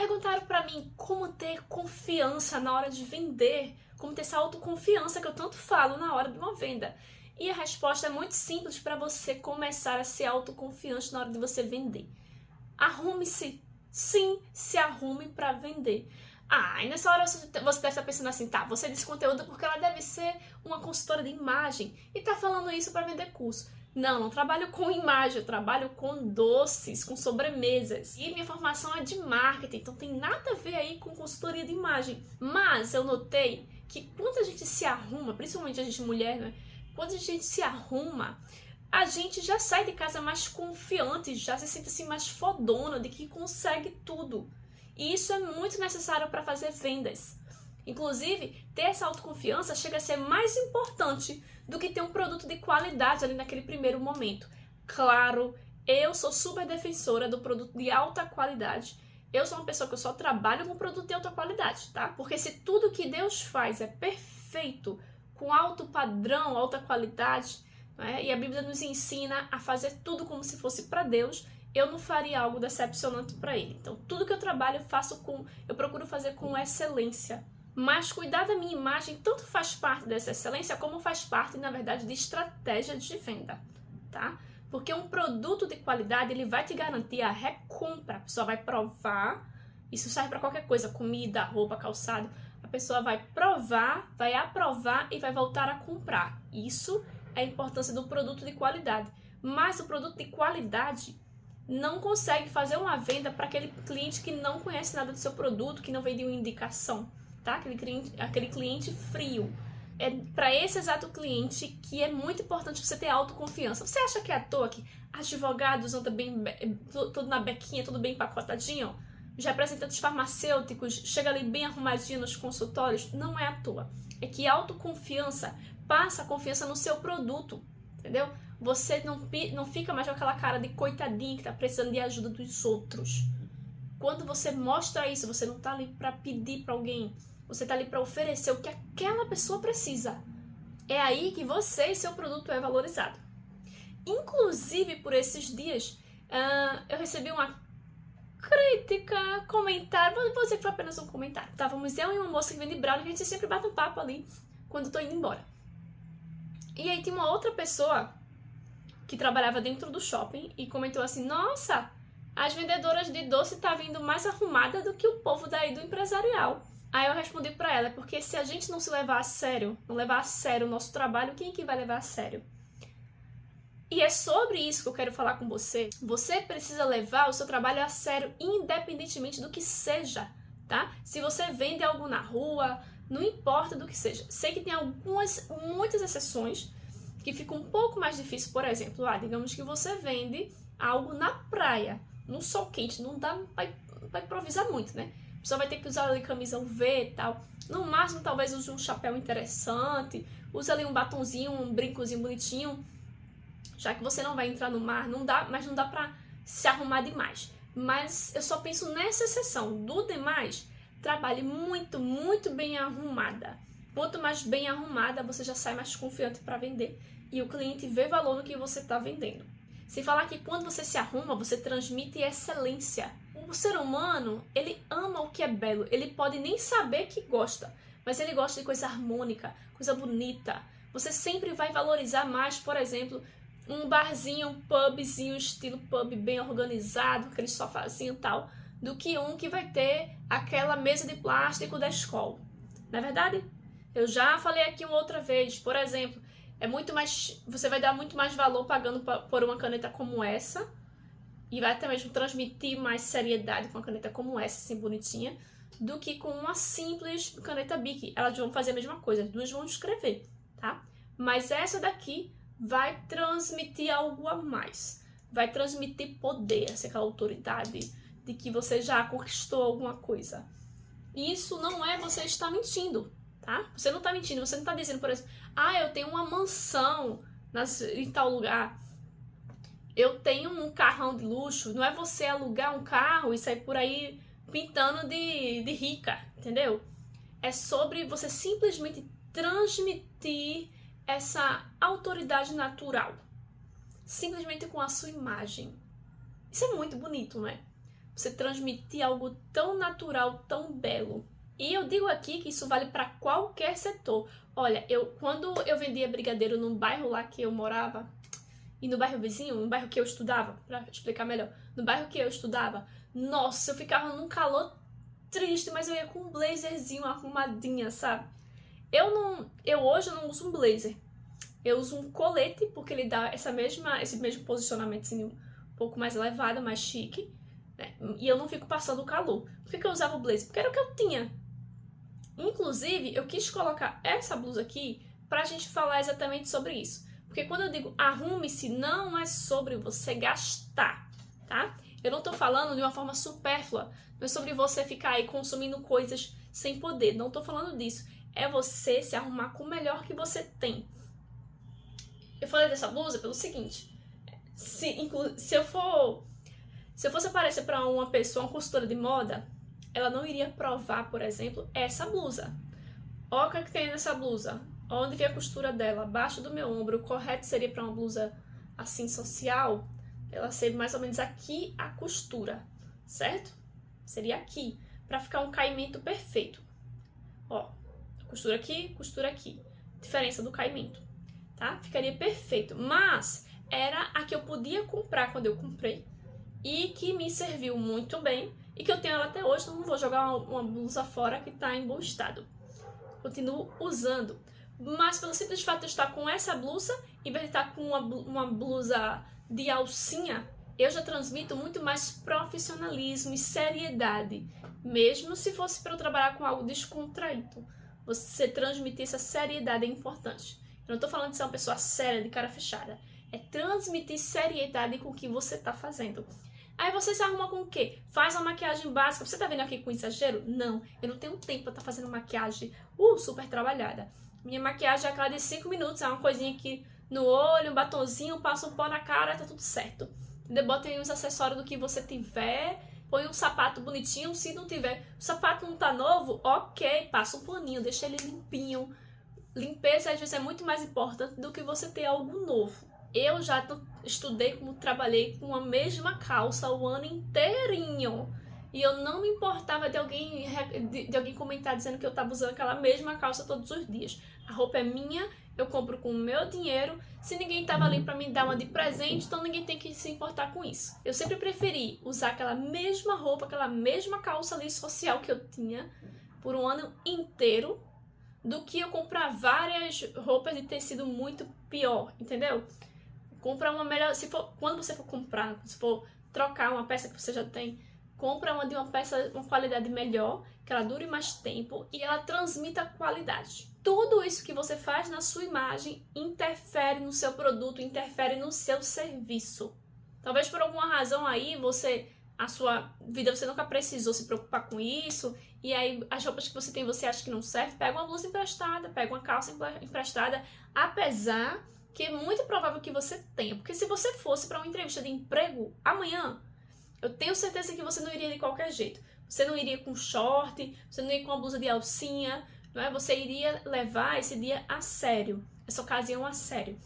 Perguntaram pra mim como ter confiança na hora de vender, como ter essa autoconfiança que eu tanto falo na hora de uma venda. E a resposta é muito simples para você começar a ser autoconfiante na hora de você vender. Arrume-se. Sim, se arrume para vender. E nessa hora você deve estar pensando assim, tá, você disse conteúdo porque ela deve ser uma consultora de imagem e tá falando isso para vender curso. Não trabalho com imagem, eu trabalho com doces, com sobremesas. E minha formação é de marketing, então tem nada a ver aí com consultoria de imagem. Mas eu notei que quando a gente se arruma, principalmente a gente mulher, né? Quando a gente se arruma, a gente já sai de casa mais confiante, já se sente assim mais fodona de que consegue tudo. E isso é muito necessário para fazer vendas. Inclusive, ter essa autoconfiança chega a ser mais importante do que ter um produto de qualidade ali naquele primeiro momento. Claro, eu sou super defensora do produto de alta qualidade. Eu sou uma pessoa que eu só trabalho com produto de alta qualidade, tá? Porque se tudo que Deus faz é perfeito, com alto padrão, alta qualidade, né? E a Bíblia nos ensina a fazer tudo como se fosse para Deus, eu não faria algo decepcionante para Ele. Então, tudo que eu trabalho eu procuro fazer com excelência. Mas cuidar da minha imagem tanto faz parte dessa excelência como faz parte, na verdade, de estratégia de venda, tá? Porque um produto de qualidade, ele vai te garantir a recompra. A pessoa vai provar, isso serve para qualquer coisa, comida, roupa, calçado. A pessoa vai provar, vai aprovar e vai voltar a comprar. Isso é a importância do produto de qualidade. Mas o produto de qualidade não consegue fazer uma venda para aquele cliente que não conhece nada do seu produto, que não veio de uma indicação. Tá? Aquele cliente frio. É para esse exato cliente que é muito importante você ter autoconfiança. Você acha que é à toa que advogados andam bem, tudo na bequinha, tudo bem empacotadinho? Os representantes farmacêuticos chegam ali bem arrumadinho nos consultórios? Não é à toa. É que autoconfiança passa a confiança no seu produto, entendeu? Você não fica mais com aquela cara de coitadinho que está precisando de ajuda dos outros. Quando você mostra isso, você não está ali para pedir para alguém. Você está ali para oferecer o que aquela pessoa precisa. É aí que você e seu produto é valorizado. Inclusive, por esses dias, eu recebi uma crítica, comentário. Vou dizer que foi apenas um comentário. Estávamos eu e uma moça que vende brownie, que a gente sempre bate um papo ali quando eu tô indo embora. E aí tinha uma outra pessoa que trabalhava dentro do shopping e comentou assim, nossa, as vendedoras de doce tá vindo mais arrumada do que o povo daí do empresarial. Aí eu respondi pra ela, porque se a gente não se levar a sério, não levar a sério o nosso trabalho, quem é que vai levar a sério? E é sobre isso que eu quero falar com você. Você precisa levar o seu trabalho a sério, independentemente do que seja, tá? Se você vende algo na rua, não importa do que seja. Sei que tem muitas exceções que fica um pouco mais difícil. Por exemplo, digamos que você vende algo na praia, num sol quente, não dá pra improvisar muito, né? A pessoa vai ter que usar ali camisa UV e tal. No máximo, talvez use um chapéu interessante, use ali um batonzinho, um brincozinho bonitinho, já que você não vai entrar no mar, mas não dá pra se arrumar demais. Mas eu só penso nessa exceção. Do demais, trabalhe muito, muito bem arrumada. Quanto mais bem arrumada, você já sai mais confiante para vender e o cliente vê valor no que você está vendendo. Sem falar que quando você se arruma, você transmite excelência. O ser humano, ele ama o que é belo. Ele pode nem saber que gosta, mas ele gosta de coisa harmônica, coisa bonita. Você sempre vai valorizar mais, por exemplo, um barzinho, um pubzinho, estilo pub bem organizado, aquele sofazinho e tal, do que um que vai ter aquela mesa de plástico da escola. Não é verdade? Eu já falei aqui uma outra vez, por exemplo, você vai dar muito mais valor pagando por uma caneta como essa, e vai até mesmo transmitir mais seriedade com uma caneta como essa, assim, bonitinha, do que com uma simples caneta Bic. Elas vão fazer a mesma coisa, as duas vão escrever, tá? Mas essa daqui vai transmitir algo a mais. Vai transmitir poder, aquela autoridade de que você já conquistou alguma coisa. E isso não é você estar mentindo, tá? Você não está mentindo, você não está dizendo, por exemplo, eu tenho uma mansão em tal lugar. Eu tenho um carrão de luxo. Não é você alugar um carro e sair por aí pintando de rica, entendeu? É sobre você simplesmente transmitir essa autoridade natural. Simplesmente com a sua imagem. Isso é muito bonito, não é? você transmitir algo tão natural, tão belo. E eu digo aqui que isso vale para qualquer setor. Olha, quando eu vendia brigadeiro no bairro lá que eu morava, e no bairro vizinho, no bairro que eu estudava, para explicar melhor, no bairro que eu estudava, nossa, eu ficava num calor triste, mas eu ia com um blazerzinho arrumadinha, sabe? Eu hoje não uso um blazer. Eu uso um colete, porque ele dá esse mesmo posicionamentozinho um pouco mais elevado, mais chique, né? E eu não fico passando calor. Por que eu usava o blazer? Porque era o que eu tinha. Inclusive, eu quis colocar essa blusa aqui pra gente falar exatamente sobre isso. Porque quando eu digo arrume-se, não é sobre você gastar, tá? Eu não tô falando de uma forma supérflua. Não é sobre você ficar aí consumindo coisas sem poder. Não tô falando disso. É você se arrumar com o melhor que você tem. Eu falei dessa blusa pelo seguinte. Se eu fosse aparecer pra uma pessoa, uma consultora de moda, ela não iria provar, por exemplo, essa blusa. Olha o que tem nessa blusa. Onde vem a costura dela? Abaixo do meu ombro. O correto seria para uma blusa assim social, ela ser mais ou menos aqui a costura, certo? Seria aqui, para ficar um caimento perfeito. Ó, costura aqui. Diferença do caimento, tá? Ficaria perfeito. Mas era a que eu podia comprar quando eu comprei e que me serviu muito bem e que eu tenho ela até hoje. Então não vou jogar uma blusa fora que tá em bom estado. Continuo usando. Mas pelo simples fato de eu estar com essa blusa, em vez de estar com uma blusa de alcinha, eu já transmito muito mais profissionalismo e seriedade. Mesmo se fosse para eu trabalhar com algo descontraído. Você transmitir essa seriedade é importante. Eu não estou falando de ser uma pessoa séria, de cara fechada. É transmitir seriedade com o que você está fazendo. Aí você se arruma com o quê? Faz uma maquiagem básica. Você tá vendo aqui com exagero? Não, eu não tenho tempo pra estar fazendo maquiagem super trabalhada. Minha maquiagem é aquela de 5 minutos, é uma coisinha aqui no olho, um batonzinho, passa um pó na cara, tá tudo certo. Entendeu? Bota aí uns acessórios do que você tiver, põe um sapato bonitinho, se não tiver, o sapato não tá novo, ok, passa um paninho, deixa ele limpinho. Limpeza às vezes é muito mais importante do que você ter algo novo. Eu já estudei como trabalhei com a mesma calça o ano inteirinho. E eu não me importava de alguém comentar dizendo que eu estava usando aquela mesma calça todos os dias. A roupa é minha, eu compro com o meu dinheiro. Se ninguém estava ali para me dar uma de presente, então ninguém tem que se importar com isso. Eu sempre preferi usar aquela mesma roupa, aquela mesma calça ali social que eu tinha por um ano inteiro, do que eu comprar várias roupas de tecido muito pior, entendeu? Compra uma melhor, quando você for comprar, se for trocar uma peça que você já tem, compra uma de uma peça, uma qualidade melhor, que ela dure mais tempo e ela transmita qualidade. Tudo isso que você faz na sua imagem interfere no seu produto, interfere no seu serviço. Talvez por alguma razão aí a sua vida você nunca precisou se preocupar com isso, e aí as roupas que você tem você acha que não serve, pega uma blusa emprestada, pega uma calça emprestada, apesar que é muito provável que você tenha, porque se você fosse para uma entrevista de emprego amanhã, eu tenho certeza que você não iria de qualquer jeito. Você não iria com short, você não iria com uma blusa de alcinha, não é? Você iria levar esse dia a sério, essa ocasião a sério.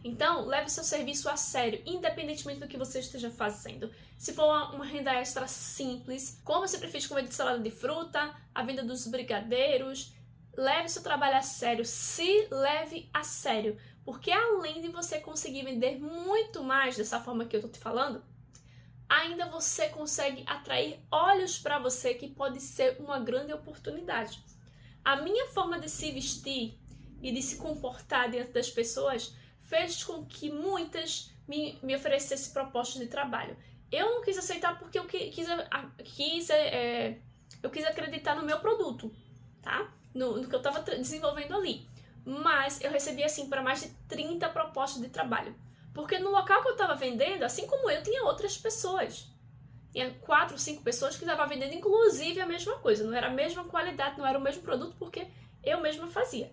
Então, leve seu serviço a sério, independentemente do que você esteja fazendo. Se for uma renda extra simples, como eu sempre fiz com a venda de salada de fruta, a venda dos brigadeiros, leve seu trabalho a sério, se leve a sério. Porque além de você conseguir vender muito mais dessa forma que eu tô te falando, ainda você consegue atrair olhos para você, que pode ser uma grande oportunidade. A minha forma de se vestir e de se comportar diante das pessoas fez com que muitas me oferecessem propostas de trabalho. Eu não quis aceitar porque eu quis acreditar no meu produto, tá? No que eu estava desenvolvendo ali. Mas eu recebi assim para mais de 30 propostas de trabalho. Porque no local que eu estava vendendo, assim como eu, tinha outras pessoas. Tinha 4, 5 pessoas que estavam vendendo inclusive a mesma coisa. Não era a mesma qualidade, não era o mesmo produto, porque eu mesma fazia.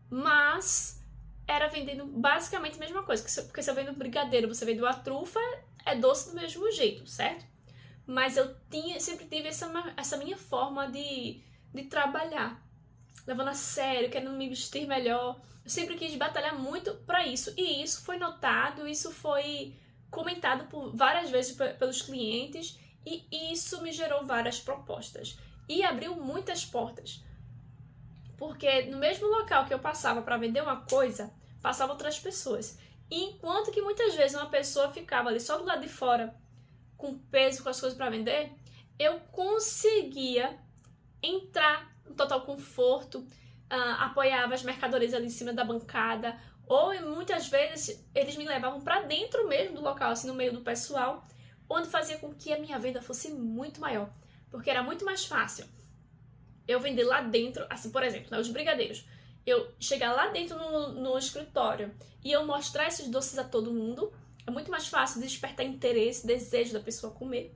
Mas era vendendo basicamente a mesma coisa. Porque se eu vendo brigadeiro, você vende uma trufa, é doce do mesmo jeito, certo? Mas eu sempre tive essa minha forma de trabalhar. Levando a sério, querendo me vestir melhor. Eu sempre quis batalhar muito para isso. E isso foi notado, isso foi comentado por várias vezes pelos clientes. E isso me gerou várias propostas e abriu muitas portas. Porque no mesmo local que eu passava para vender uma coisa, passavam outras pessoas. E enquanto que muitas vezes uma pessoa ficava ali só do lado de fora, com peso, com as coisas para vender, eu conseguia entrar no total conforto, apoiava as mercadorias ali em cima da bancada, ou muitas vezes eles me levavam para dentro mesmo do local, assim no meio do pessoal, onde fazia com que a minha venda fosse muito maior, porque era muito mais fácil eu vender lá dentro, assim, por exemplo, né, os brigadeiros. Eu chegar lá dentro no escritório e eu mostrar esses doces a todo mundo, é muito mais fácil despertar interesse, desejo da pessoa comer,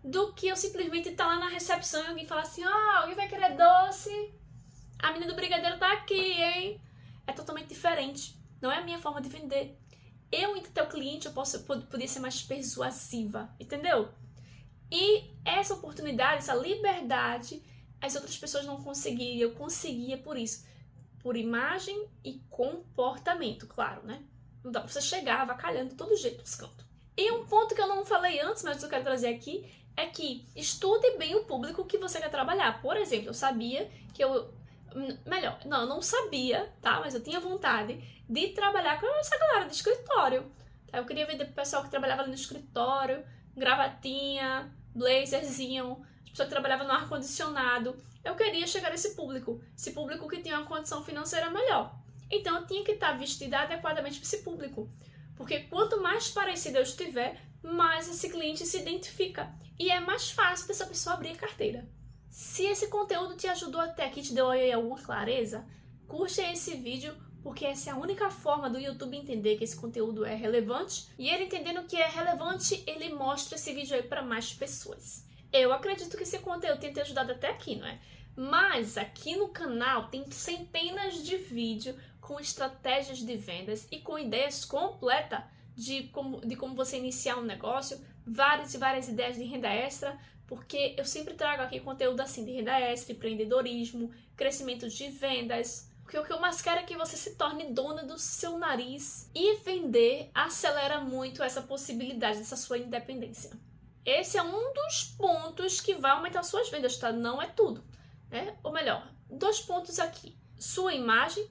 do que eu simplesmente estar lá na recepção e alguém falar assim, alguém vai querer doce? A menina do brigadeiro tá aqui, hein? É totalmente diferente. Não é a minha forma de vender. Eu, entre o cliente, eu podia ser mais persuasiva, entendeu? E essa oportunidade, essa liberdade, as outras pessoas não conseguiam, eu conseguia por isso. Por imagem e comportamento, claro, né? Não dá pra você chegar avacalhando de todo jeito nos cantos. E um ponto que eu não falei antes, mas eu quero trazer aqui, é que estude bem o público que você quer trabalhar. Por exemplo, eu sabia que eu não sabia, tá? Mas eu tinha vontade de trabalhar com essa galera de escritório. Tá? Eu queria vender pro pessoal que trabalhava ali no escritório, gravatinha, blazerzinho, as pessoas que trabalhavam no ar-condicionado. Eu queria chegar a esse público que tinha uma condição financeira melhor. Então eu tinha que estar vestida adequadamente para esse público. Porque quanto mais parecida eu estiver, mais esse cliente se identifica. E é mais fácil dessa pessoa abrir a carteira. Se esse conteúdo te ajudou até aqui, te deu aí alguma clareza, curte esse vídeo, porque essa é a única forma do YouTube entender que esse conteúdo é relevante. E ele entendendo que é relevante, ele mostra esse vídeo aí para mais pessoas. Eu acredito que esse conteúdo tenha te ajudado até aqui, não é? Mas aqui no canal tem centenas de vídeos com estratégias de vendas e com ideias completas de como você iniciar um negócio, várias e várias ideias de renda extra, porque eu sempre trago aqui conteúdo assim de renda extra, empreendedorismo, crescimento de vendas, porque o que eu mais quero é que você se torne dona do seu nariz e vender acelera muito essa possibilidade dessa sua independência. Esse é um dos pontos que vai aumentar suas vendas, tá? Não é tudo, né? Ou melhor, 2 pontos aqui. Sua imagem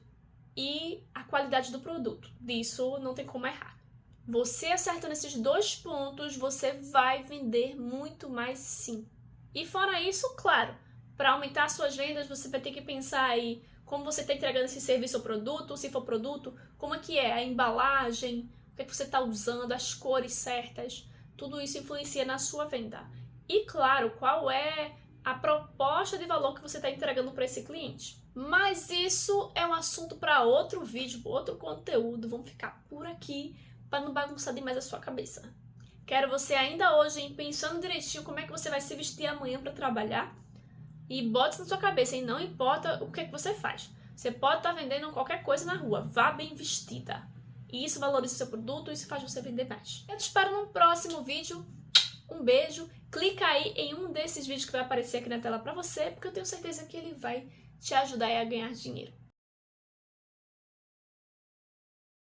e a qualidade do produto. Disso não tem como errar. Você acertando esses 2 pontos, você vai vender muito mais sim. E fora isso, claro, para aumentar suas vendas, você vai ter que pensar aí como você está entregando esse serviço ou produto, se for produto, como é que é a embalagem, o que é que você está usando, as cores certas. Tudo isso influencia na sua venda. E claro, qual é a proposta de valor que você está entregando para esse cliente. Mas isso é um assunto para outro vídeo, outro conteúdo. Vamos ficar por aqui para não bagunçar demais a sua cabeça. Quero você ainda hoje, hein, pensando direitinho como é que você vai se vestir amanhã para trabalhar. E bote na sua cabeça, hein, não importa o que é que você faz. Você pode estar vendendo qualquer coisa na rua, vá bem vestida. E isso valoriza o seu produto, isso faz você vender mais. Eu te espero no próximo vídeo. Um beijo. Clica aí em um desses vídeos que vai aparecer aqui na tela pra você, porque eu tenho certeza que ele vai te ajudar a ganhar dinheiro.